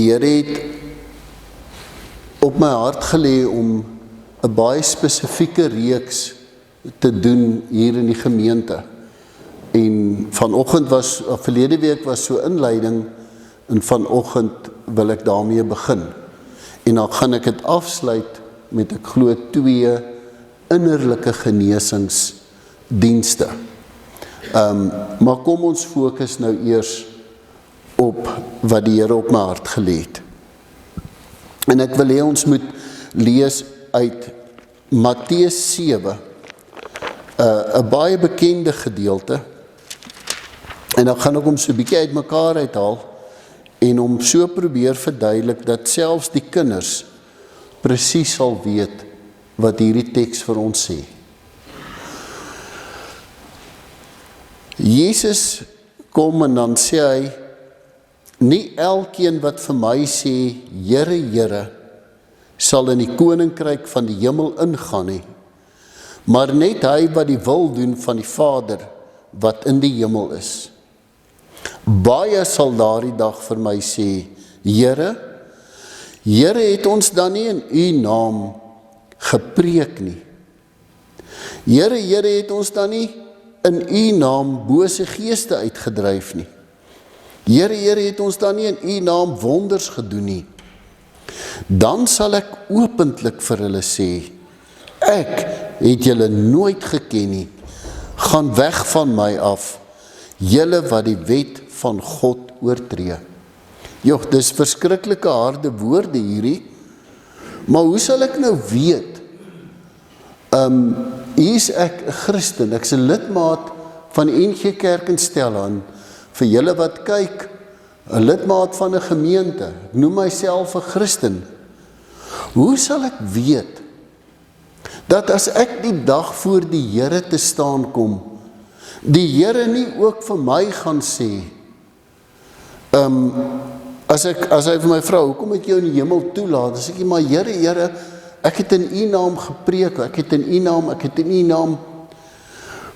Die Here het op my hart gelê om 'n baie spesifieke reeks te doen hier in die gemeente. En verlede week was so inleiding, en vanoggend wil ek daarmee begin. En dan gaan ek dit afsluit met, ek glo, 2 innerlike genesingsdienste. Maar kom ons fokus nou eers op wat die Here op my hart gelê het. En ek wil hê ons moet lees uit Matteus 7, 'n baie bekende gedeelte. En dan gaan ek hom so 'n bietjie uitmekaar uithaal en hom so probeer verduidelik dat selfs die kinders presies sal weet wat hierdie teks vir ons sê. Jesus kom en dan sê hy, nie elkeen wat vir my sê, Here, Here, sal in die koninkryk van die hemel ingaan nie, maar net hy wat die wil doen van die Vader wat in die hemel is. Baie sal daardie dag vir my sê, Here, Here, het ons dan nie in u naam gepreek nie? Here, Here, het ons dan nie in u naam bose geeste uitgedryf nie? Here, Here, het ons dan nie in u naam wonders gedoen nie? Dan sal ek openlik vir hulle sê, ek het julle nooit geken nie, gaan weg van my af, julle wat die wet van God oortree. Joh, dis verskriklike harde woorde hierdie, maar hoe sal ek nou weet? Hier is ek 'n Christen, ek is 'n lidmaat van die NG Kerk in Stellenbosch, vir julle wat kyk, 'n lidmaat van 'n gemeente, ek noem myself 'n Christen. Hoe sal ek weet dat as ek die dag voor die Here te staan kom, die Here nie ook vir my gaan sê, as hy vir my vra, hoekom het jou in die hemel toelaat, dan sê ek, maar Here, Here, ek het in u naam gepreek, ek het in u naam,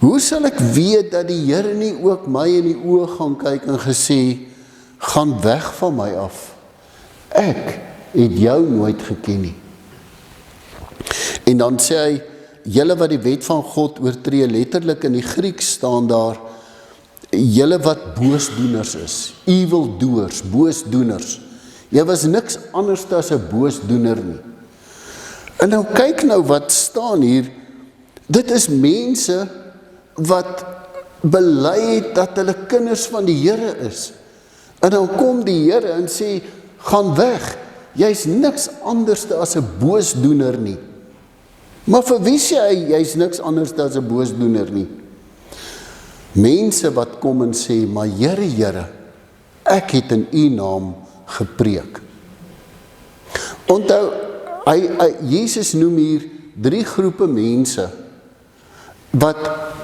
hoe sal ek weet dat die Here nie ook my in die oë gaan kyk en gesê, gaan weg van my af, ek het jou nooit geken nie. En dan sê hy, julle wat die wet van God oortree, letterlik in die Grieks staan daar, julle wat boosdoeners is, evildoers, boosdoeners. Jy was niks anders as 'n boosdoener nie. En nou kyk nou wat staan hier, dit is mense wat bely het dat hulle kinders van die Here is. En dan kom die Here en sê, gaan weg, jy's niks anders as 'n boosdoener nie. Maar vir wie sê hy, jy's niks anders as 'n boosdoener nie? Mense wat kom en sê, maar Here, Here, ek het in u naam gepreek. Onthou, Jesus noem hier 3 groepe mense, wat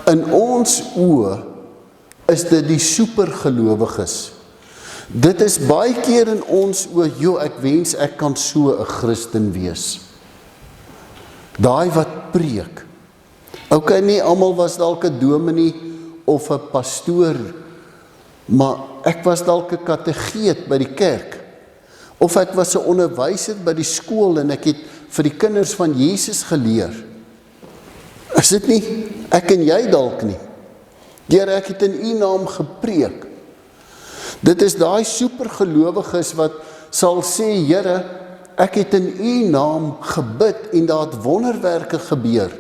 in ons oë is dit die supergelowiges. Dit is baie keer in ons oë, ek wens ek kan so 'n Christen wees. Daai wat preek. Okay, nie almal was dalk 'n dominee of 'n pastoor, maar ek was dalk 'n kategeet by die kerk. Of ek was 'n onderwyser by die skool en ek het vir die kinders van Jesus geleer. Is dit nie ek en jy dalk nie? Here, ek het in u naam gepreek. Dit is daai supergelowiges wat sal sê, Here, ek het in u naam gebid en daar het wonderwerke gebeur.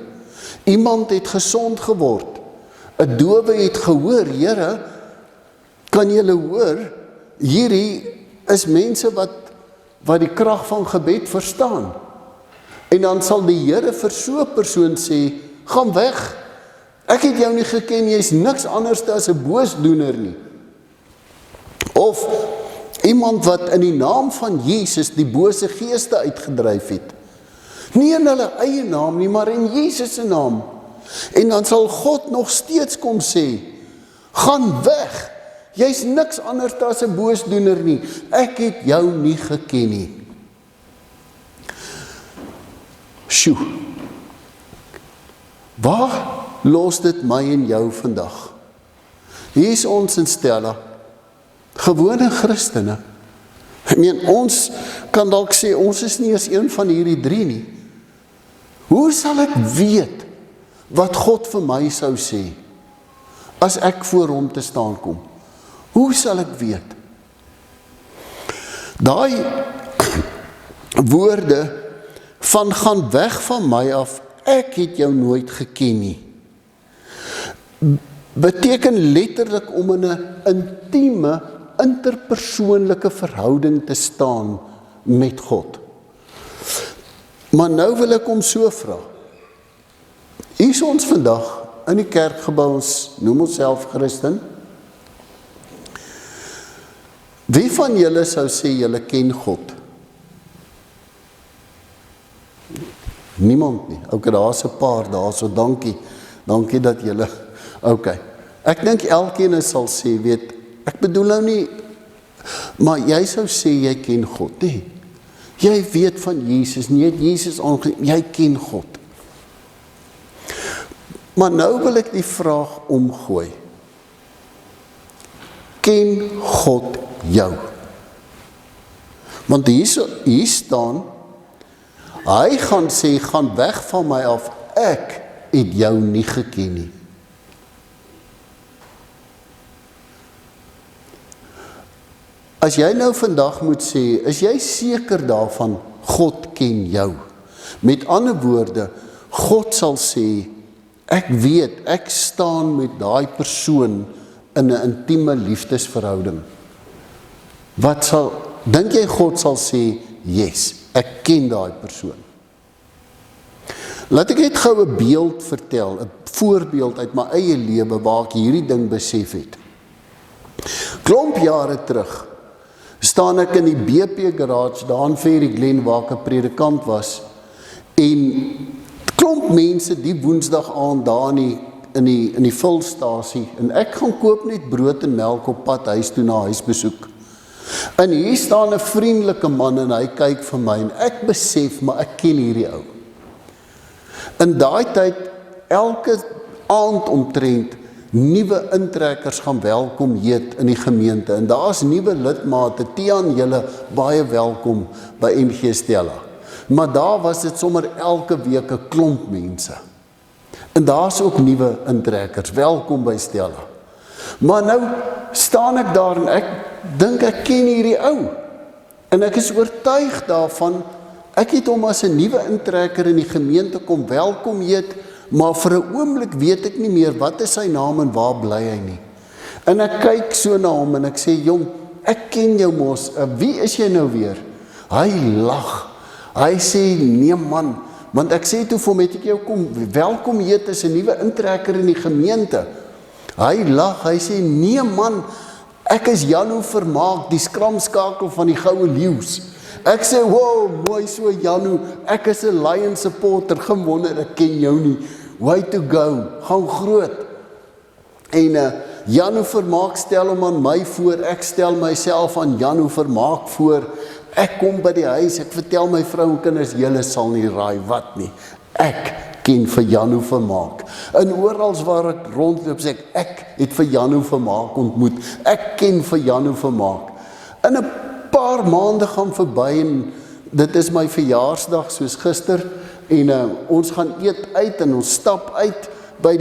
Iemand het gesond geword. 'n dowe het gehoor. Here, kan julle hoor? Hierdie is mense wat die krag van gebed verstaan. En dan sal die Here vir so 'n persoon sê, gaan weg. Ek het jou nie geken, jy's niks anders as 'n boosdoener nie. Of iemand wat in die naam van Jesus die bose geeste uitgedryf het. Nie in hulle eie naam nie, maar in Jesus se naam. En dan sal God nog steeds kom sê, gaan weg. Jy's niks anders as 'n boosdoener nie. Ek het jou nie geken nie. Sjoe. Waar los dit my en jou vandag? Hier is ons in Stella, gewone Christene, Ek meen, ons kan dalk sê, ons is nie eens een van hierdie drie nie. Hoe sal ek weet wat God vir my sou sê, as ek voor hom te staan kom? Hoe sal ek weet? Daai woorde van gaan weg van my af, ek het jou nooit geken nie, beteken letterlik om in 'n intieme, interpersoonlike verhouding te staan met God. Maar nou wil ek hom so vra. Hier is ons vandag in die kerkgebou, ons noem onsself Christen. Wie van julle sou sê julle ken God? Niemand nie. Ok, daar is 'n paar daar, so dankie. Dankie dat julle, ok. Ek dink elkeen sal sê, weet, ek bedoel nou nie, maar jy sou sê jy ken God, nie? Jy weet van Jesus, nie het Jesus aangeneem, jy ken God. Maar nou wil ek die vraag omgooi. Ken God jou? Want hier staan, hy gaan sê, gaan weg van my af, ek het jou nie geken nie. As jy nou vandag moet sê, is jy seker daarvan, God ken jou? Met ander woorde, God sal sê, ek weet, ek staan met daai persoon in 'n intieme liefdesverhouding. Wat sal, dink jy God sal sê, yes, ek ken daai persoon? Laat ek net gou 'n beeld vertel, 'n voorbeeld uit my eie lewe waar ek hierdie ding besef het. Klomp jare terug, staan ek in die BP garage, daar in Ferry Glen, waar ek 'n predikant was, en klomp mense die woensdag aand daar in die vulstasie, en ek gaan koop net brood en melk op pad huis toe na huisbesoek. En hier staan 'n vriendelike man en hy kyk vir my, en ek besef, maar ek ken hierdie ou. In daai tyd, elke aand omtrent, nuwe intrekkers gaan welkom heet in die gemeente, en daar is nuwe lidmate, Tiaan, julle baie welkom by NG Stella. Maar daar was dit sommer elke week 'n klomp mense. En daar is ook nuwe intrekkers, welkom by Stella. Maar nou staan ek daar en ek dink ek ken hierdie ou. En ek is oortuig daarvan, ek het hom as 'n nuwe intrekker in die gemeente kom welkom heet, maar vir 'n oomblik weet ek nie meer wat is sy naam en waar bly hy nie. En ek kyk so na hom en ek sê, jong, ek ken jou mos, wie is jy nou weer? Hy lag. Hy sê, nee man, want ek sê toe vir hom, het ek jou kom welkom heet as 'n nuwe intrekker in die gemeente. Hy lag, hy sê, nee man, ek is Janu Vermaak, die skramskakel van die Goue Leeu's. Ek sê, wow, mooi so Janu, ek is 'n Lions supporter, geen wonder, ek ken jou nie. Way to go, gaan groot. En Janu Vermaak stel hom aan my voor, ek stel myself aan Janu Vermaak voor. Ek kom by die huis, ek vertel my vrou en kinders, julle sal nie raai wat nie. Ek ken vir Janu Vermaak. En orals waar ek rondloop, sê ek het vir Janu Vermaak ontmoet. Ek ken vir Janu Vermaak. In 'n paar maande gaan verby en dit is my verjaarsdag soos gister en ons gaan eet uit en ons stap uit by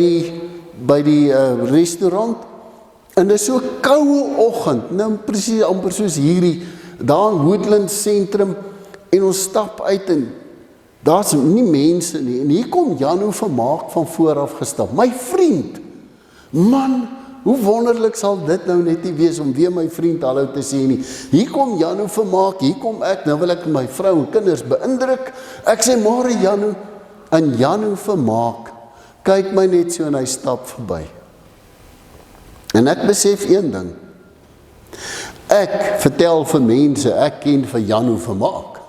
die restaurant en dit is so 'n koue oggend, nou presies amper soos hierdie, daar in Woodland sentrum en ons stap uit en daar's nie mense nie en hier kom Janu Vermaak van vooraf gestap, my vriend, man, hoe wonderlik sal dit nou net nie wees om weer my vriend hallo te sê nie. Hier kom Janu Vermaak, hier kom ek, nou wil ek my vrou en kinders beïndruk. Ek sê, môre Janu, en Janu Vermaak, kyk my net so en hy stap verby. En ek besef een ding, ek vertel vir mense, ek ken vir Janu Vermaak.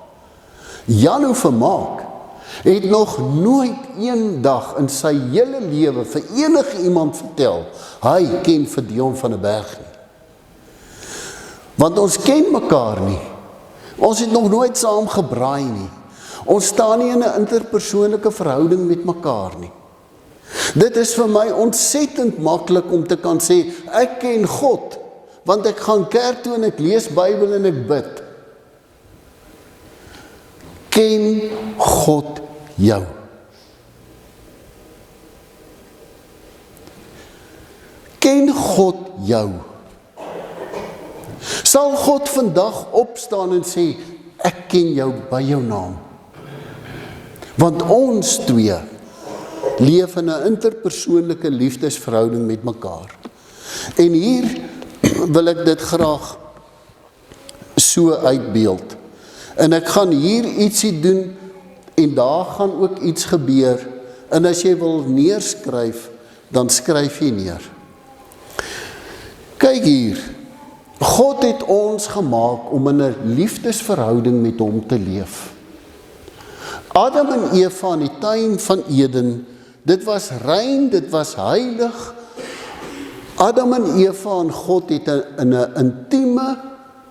Janu Vermaak het nog nooit een dag in sy hele lewe vir enige iemand vertel, hy ken vir Dion van der Berg nie. Want ons ken mekaar nie. Ons het nog nooit saam gebraai nie. Ons staan nie in 'n interpersoonlike verhouding met mekaar nie. Dit is vir my ontsettend maklik om te kan sê, ek ken God, want ek gaan kerk toe en ek lees Bybel en ek bid. ken God jou? Ken God jou? Sal God vandag opstaan en sê, ek ken jou by jou naam? Want ons twee leef in 'n interpersoonlike liefdesverhouding met mekaar. En hier wil ek dit graag so uitbeeld. En ek gaan hier ietsie doen en daar gaan ook iets gebeur. En as jy wil neerskryf, dan skryf jy neer. Kyk hier, God het ons gemaak om in 'n liefdesverhouding met hom te leef. Adam en Eva in die tuin van Eden, dit was rein, dit was heilig. Adam en Eva en God het in 'n intieme,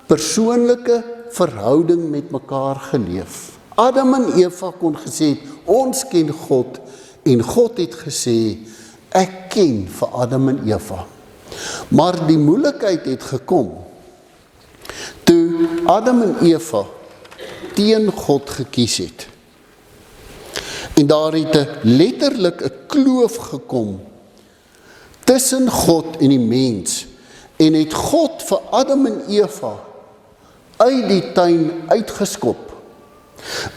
persoonlike verhouding met mekaar geleef. Adam en Eva kon gesê het, ons ken God, en God het gesê, ek ken vir Adam en Eva. Maar die moeilikheid het gekom, toe Adam en Eva teen God gekies het. En daar het letterlik 'n kloof gekom tussen God en die mens, en het God vir Adam en Eva uit die tuin uitgeskop.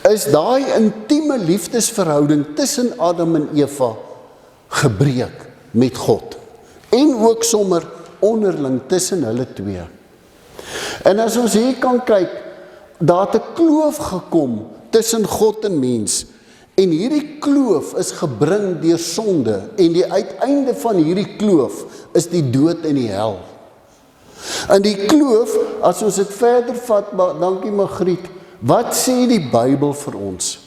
Is daai intieme liefdesverhouding tussen Adam en Eva gebreek met God, en ook sommer onderling tussen hulle twee. En as ons hier kan kyk, daar het 'n kloof gekom tussen God en mens, en hierdie kloof is gebring deur sonde, en die uiteinde van hierdie kloof is die dood en die hel. En die kloof, as ons dit verder vat, dankie Magriet, wat sê die Bybel vir ons?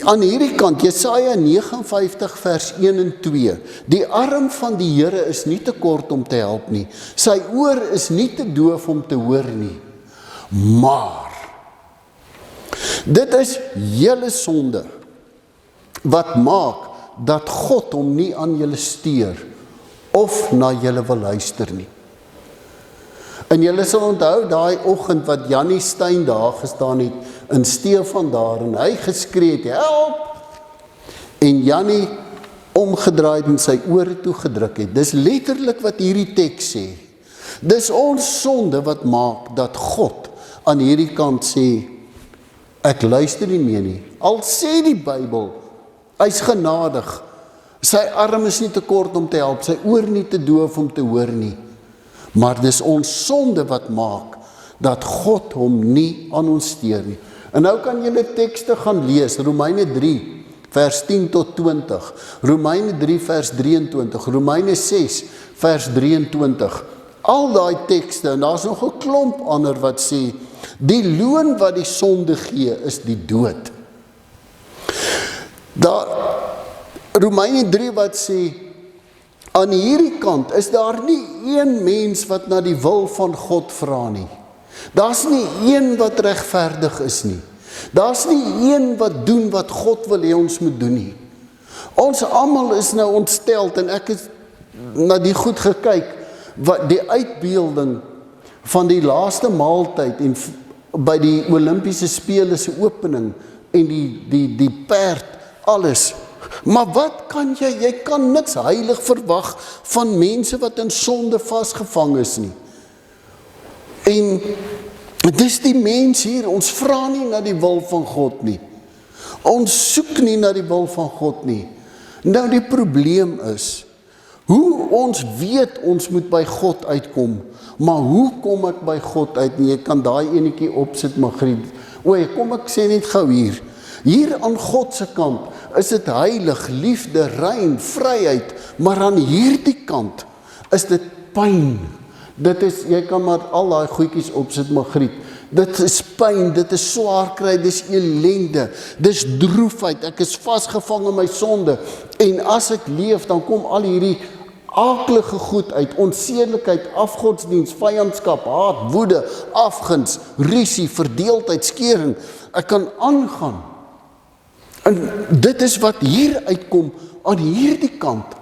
Aan hierdie kant, Jesaja 59 vers 1 en 2, die arm van die Here is nie te kort om te help nie, sy oor is nie te doof om te hoor nie, maar, dit is julle sonde, wat maak, dat God hom nie aan julle steur, of na julle wil luister nie. En julle sal onthou, daai oggend wat Jannie Stein daar gestaan het, in Stefan daar, en hy geskree het, help! En Jannie omgedraai en sy ore toe gedruk het. Dis letterlik wat hierdie teks sê. Dis ons sonde wat maak, dat God aan hierdie kant sê, ek luister nie meer nie. Al sê die Bybel, hy's genadig, sy arm is nie te kort om te help, sy oor nie te doof om te hoor nie. Maar dis ons sonde wat maak, dat God hom nie aan ons steur nie. En nou kan julle tekste gaan lees, Romeine 3, vers 10 tot 20, Romeine 3, vers 23, Romeine 6, vers 23, al daai tekste, en daar is nog 'n klomp ander wat sê, die loon wat die sonde gee, is die dood. Daar, Romeine 3 wat sê, aan hierdie kant is daar nie een mens wat na die wil van God vra nie. Daar's nie een wat regverdig is nie. Daar's nie een wat doen wat God wil hê ons moet doen nie. Ons almal is nou ontsteld, en ek het na die goed gekyk, wat die uitbeelding van die laaste maaltyd, en by die Olimpiese spele se opening, en die perd, alles. Maar wat kan jy kan niks heilig verwag van mense wat in sonde vasgevang is nie. En dis die mens hier, ons vra nie na die wil van God nie. Ons soek nie na die wil van God nie. Nou die probleem is, hoe ons weet ons moet by God uitkom, maar hoe kom ek by God uit? En jy kan daai enetjie opsit, Magriet. Kom ek sê net gou hier. Hier aan God se kant is dit heilig, liefde, rein, vryheid, maar aan hierdie kant is dit pyn. Dit is, jy kan maar al daai goedjies opsit, Magriet. Dit is pyn, dit is swaar kry, dit is ellende, dit is droefheid, ek is vasgevang in my sonde, en as ek leef, dan kom al hierdie aaklige goed uit, onsedelikheid, afgodsdiens, vyandskap, haat, woede, afguns, rusie, verdeeldheid, skering, ek kan aangaan. En dit is wat hier uitkom aan hierdie kant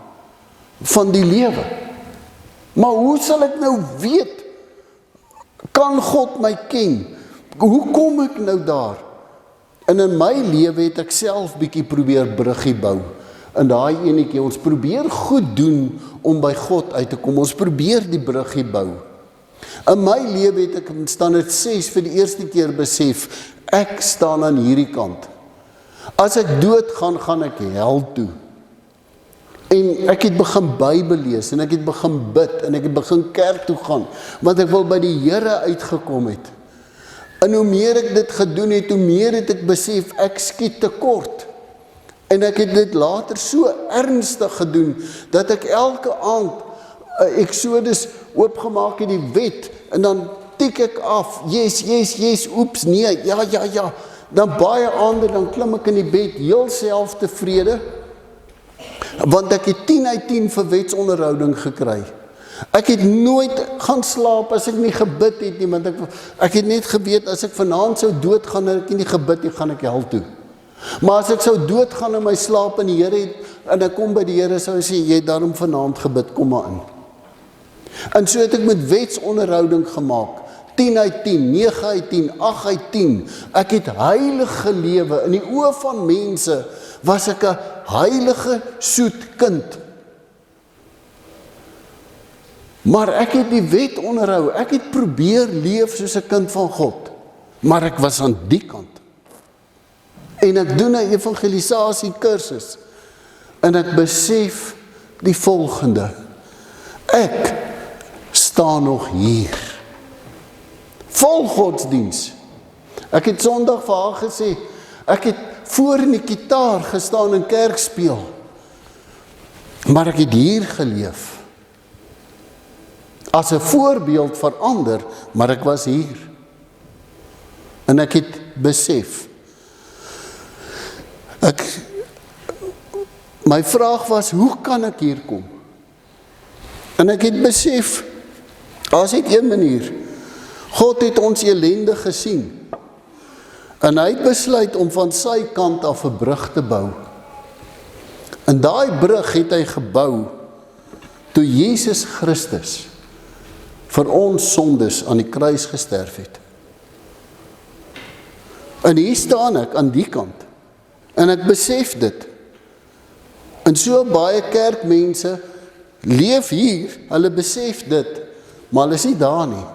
van die lewe. Maar hoe sal ek nou weet, kan God my ken? Hoe kom ek nou daar? En in my lewe het ek self bietjie probeer bruggie bou. In daai enetjie, ons probeer goed doen om by God uit te kom. Ons probeer die bruggie bou. In my lewe het ek in standaard 6 vir die eerste keer besef, ek staan aan hierdie kant. As ek doodgaan, gaan ek hel toe. En ek het begin Bybel lees, en ek het begin bid, en ek het begin kerk toe gaan, want ek wil by die Here uitgekom het. En hoe meer ek dit gedoen het, hoe meer het ek besef, ek skiet tekort. En ek het dit later so ernstig gedoen, dat ek elke aand Exodus oopgemaak het, die wet, en dan tik ek af, yes, oeps, nee, ja, dan baie ander, dan klim ek in die bed, heel selftevrede, want ek het 10 uit 10 vir wetsonderhouding gekry. Ek het nooit gaan slaap as ek nie gebid het nie, want ek het net geweet, as ek vanaand sou doodgaan en ek nie gebid het, gaan ek hel toe. Maar as ek sou doodgaan in my slaap en die Here het, en ek kom by die Here, sou hy sê, jy het daarom vanaand gebid, kom maar in. En so het ek met wetsonderhouding gemaak, 10 uit 10, 9 uit 10, 8 uit 10, ek het heilig gelewe, in die oë van mense, was ek 'n heilige, soet kind. Maar ek het die wet onderhou, ek het probeer leef soos 'n kind van God, maar ek was aan die kant. En ek doen 'n evangelisasie kursus, en ek besef die volgende, ek staan nog hier, vol godsdiens. Ek het Sondag vir haar gesê, ek het voor in die gitaar gestaan en kerk speel, maar ek het hier geleef, as 'n voorbeeld vir ander, maar ek was hier. En ek het besef, my vraag was, hoe kan ek hier kom? En ek het besef, as het een manier, God het ons ellende gesien, en hy het besluit om van sy kant af 'n brug te bou. En daai brug het hy gebou, toe Jesus Christus vir ons sondes aan die kruis gesterf het. En hier staan ek aan die kant, en ek besef dit. En so baie kerkmense leef hier, hulle besef dit, maar hulle is nie daar nie.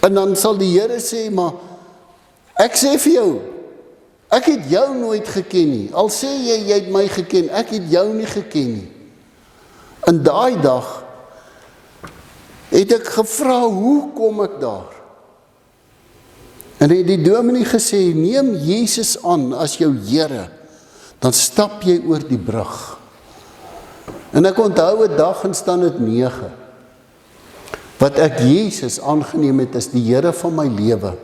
En dan sal die Here sê, maar ek sê vir jou, ek het jou nooit geken nie. Al sê jy het my geken, ek het jou nie geken nie. En daai dag het ek gevra, hoe kom ek daar? En het die dominee gesê, neem Jesus aan as jou Here, dan stap jy oor die brug. En ek onthou 'n dag in standaard 9, wat ek Jesus aangeneem het as die Here van my lewe.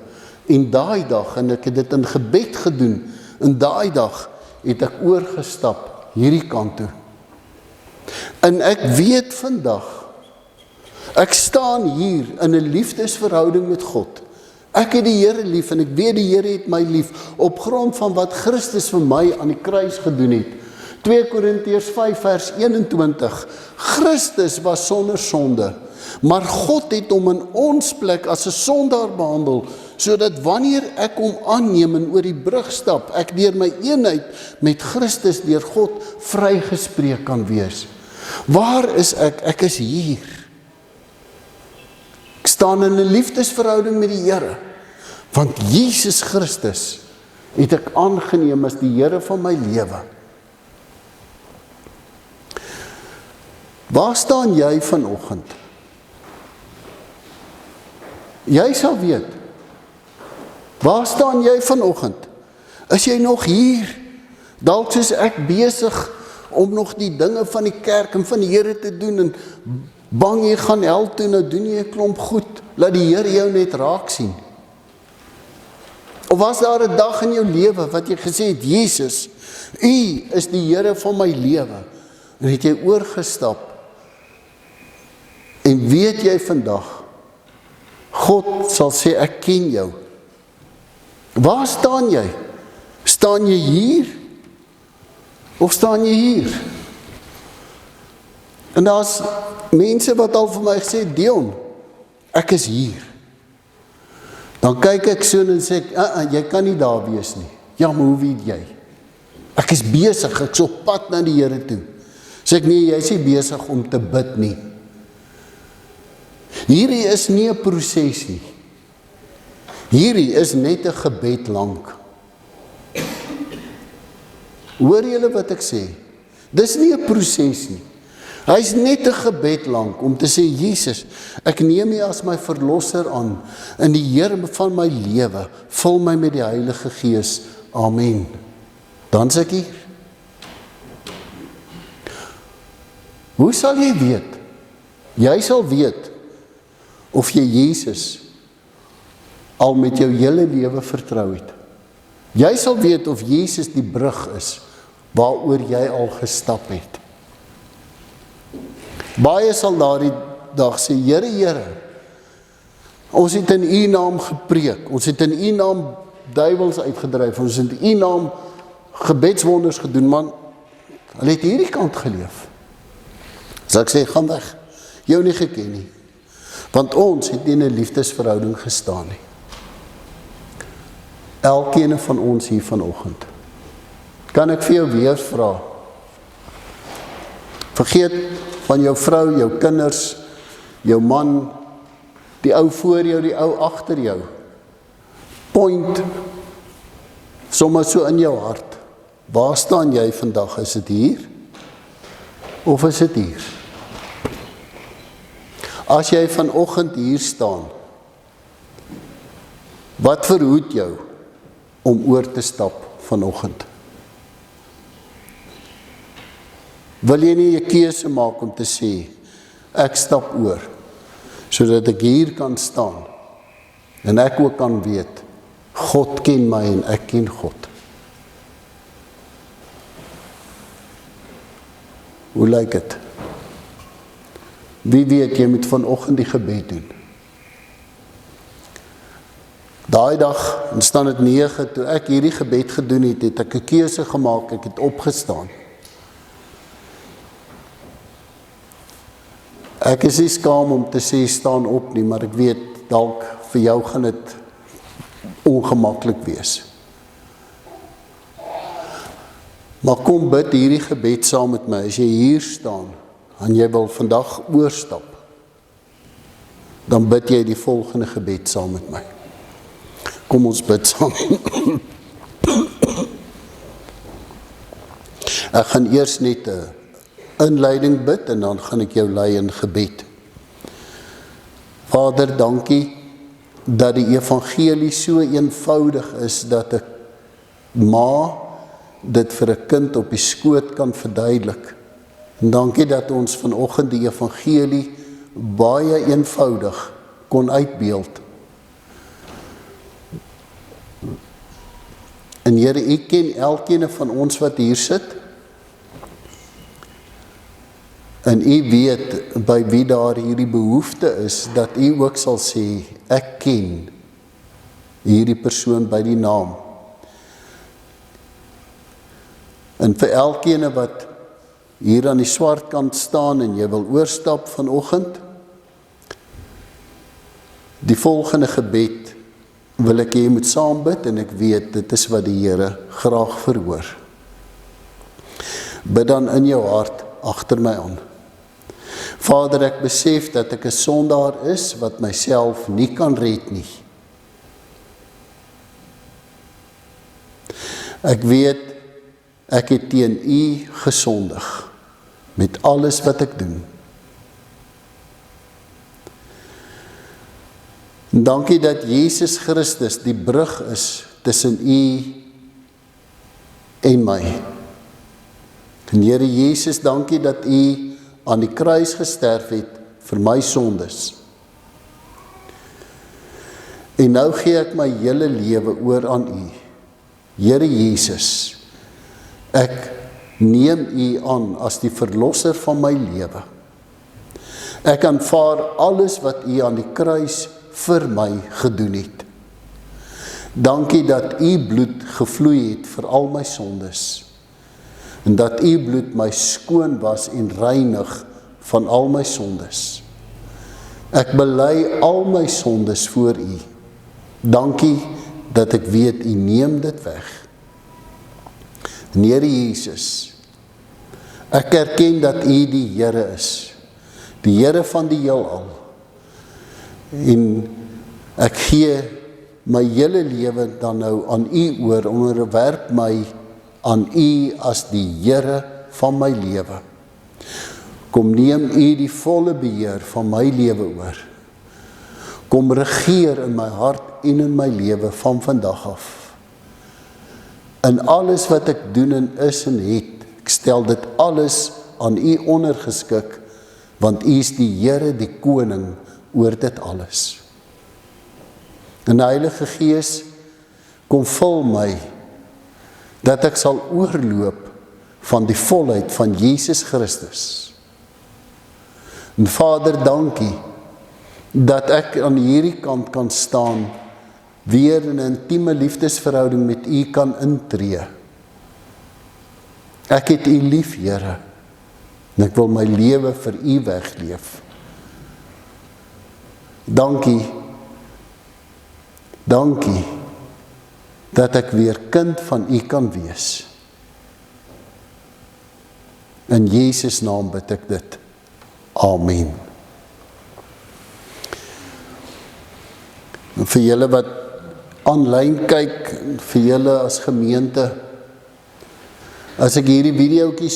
En daai dag, en ek het dit in gebed gedoen, en daai dag het ek oorgestap hierdie kant toe. En ek weet vandag, ek staan hier in 'n liefdesverhouding met God. Ek het die Here lief, en ek weet die Here het my lief, op grond van wat Christus vir my aan die kruis gedoen het. 2 Korintiërs 5 vers 21, Christus was sonder sonde, maar God het hom in ons plek as 'n sondaar behandel, sodat wanneer ek hom aanneem en oor die brug stap, ek deur my eenheid met Christus deur God vrygespreek kan wees. Waar is ek? Ek is hier. Ek staan in 'n liefdesverhouding met die Here, want Jesus Christus het ek aangeneem as die Here van my lewe. Waar staan jy vanoggend? Jy sal weet. Waar staan jy vanoggend? Is jy nog hier? Dalk soos ek besig om nog die dinge van die kerk en van die Here te doen, en bang jy gaan hel toe, nou doen jy 'n klomp goed, laat die Here jou net raak sien. Of was daar 'n dag in jou lewe wat jy gesê het, Jesus, U is die Here van my lewe, en het jy oorgestap, en weet jy vandag, God sal sê, ek ken jou. Waar staan jy? Staan jy hier? Of staan jy hier? En daar's mense wat al vir my gesê, Dion, ek is hier. Dan kyk ek so en sê ek, jy kan nie daar wees nie. Ja, maar hoe weet jy? Ek is besig, ek is op pad na die Here toe. Sê ek, nee, jy is nie besig om te bid nie. Hierdie is nie 'n proses nie. Hierdie is net 'n gebed lank. Hoor julle wat ek sê? Dis nie 'n proses nie. Hy is net 'n gebed lank om te sê, Jesus, ek neem U as my verlosser aan, in die Here van my lewe, vul my met die Heilige Gees. Amen. Dan sê ek hier. Hoe sal jy weet? Jy sal weet of jy Jesus al met jou hele lewe vertrou het. Jy sal weet of Jesus die brug is waaroor jy al gestap het. Baie sal daardie dag sê, Here, Here, ons het in U naam gepreek, ons het in U naam duiwels uitgedryf, ons het in U naam gebedswonders gedoen, man, hulle het hierdie kant geleef. As ek sê, gaan weg, jou nie geken nie, want ons het nie in 'n liefdesverhouding gestaan nie. Elkeen van ons hier vanoggend. Kan ek vir jou weer vra? Vergeet van jou vrou, jou kinders, jou man, die ou voor jou, die ou agter jou. Point, sommer so in jou hart. Waar staan jy vandag? Is dit hier? Of is dit hier? As jy vanoggend hier staan, wat verhoed jou om oor te stap vanoggend? Wil jy nie 'n keuse maak om te sê, ek stap oor, sodat ek hier kan staan, en ek ook kan weet, God ken my en ek ken God. Hoe lyk dit? Wie weet, jy moet vanoggend die gebed doen. Daai dag, en staan dit 9, toe ek hierdie gebed gedoen het, het ek 'n keuse gemaak, ek het opgestaan. Ek is nie skaam om te sê staan op nie, maar ek weet, dalk vir jou gaan dit ongemaklik wees. Maar kom bid hierdie gebed saam met my, as jy hier staan, en jy wil vandag oorstap, dan bid jy die volgende gebed saam met my. Kom ons bid saam. Ek gaan eers net 'n inleiding bid en dan gaan ek jou lei in gebed. Vader, dankie dat die evangelie so eenvoudig is dat 'n ma dit vir 'n kind op die skoot kan verduidelik. En dankie dat ons vanoggend die evangelie baie eenvoudig kon uitbeeld. En Here, U ken elkeen van ons wat hier sit. En U weet by wie daar hierdie behoefte is, dat U ook sal sê, ek ken hierdie persoon by die naam. En vir elkeen wat hier aan die swart kant staan en jy wil oorstap vanoggend, die volgende gebed wil ek jy moet saam bid en ek weet dit is wat die Here graag verhoor. Bid dan in jou hart agter my aan. Vader, ek besef dat ek 'n sondaar is wat myself nie kan red nie. Ek weet ek het teen U gesondig met alles wat ek doen. En dankie dat Jesus Christus die brug is tussen U en my. En Here Jesus, dankie dat U aan die kruis gesterf het vir my sondes. En nou gee ek my hele lewe oor aan U. Here Jesus, ek neem U aan as die verlosser van my lewe. Ek aanvaar alles wat U aan die kruis vir my gedoen het. Dankie dat U bloed gevloei het vir al my sondes. En dat U bloed my skoon was en reinig van al my sondes. Ek bely al my sondes voor U. Dankie dat ek weet, U neem dit weg. En Here Jesus, ek erken dat U die Here is, die Here van die heelal. En ek gee my hele lewe dan nou aan U oor, onderwerp my aan U as die Here van my lewe. Kom neem U die volle beheer van my lewe oor. Kom regeer in my hart en in my lewe van vandag af. In alles wat ek doen en is en het, ek stel dit alles aan U ondergeskik, want U is die Here, die Koning oor dit alles. En die Heilige Gees, kom vul my, dat ek sal oorloop van die volheid van Jesus Christus. En Vader, dankie, dat ek aan hierdie kant kan staan, weer in 'n intieme liefdesverhouding met U kan intree. Ek het U lief, Here, en ek wil my lewe vir U wegleef. Dankie, dat ek weer kind van U kan wees. In Jesus naam bid ek dit. Amen. En vir julle wat aanlyn kyk, en vir julle as gemeente, as ek hierdie videoetjie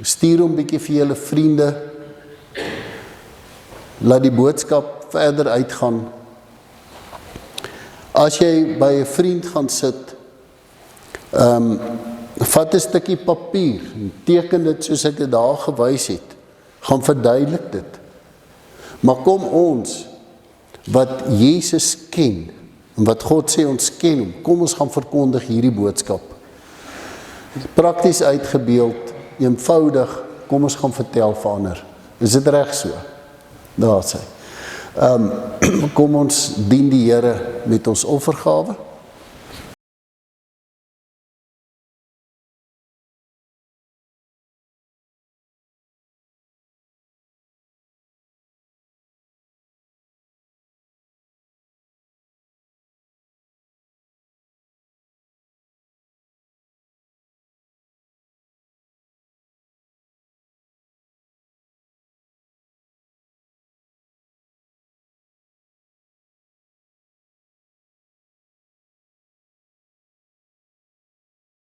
stuur hom bietjie vir julle vriende, laat die boodskap verder uitgaan. As jy by 'n vriend gaan sit, vat 'n stukkie papier, en teken dit soos ek dit daar gewys het, gaan verduidelik dit. Maar kom ons, wat Jesus ken, en wat God sê ons ken hom, kom ons gaan verkondig hierdie boodskap. Prakties uitgebeeld, eenvoudig, kom ons gaan vertel vir ander. Is dit reg so? Daar sê. Kom ons dien die Here met ons offergawe.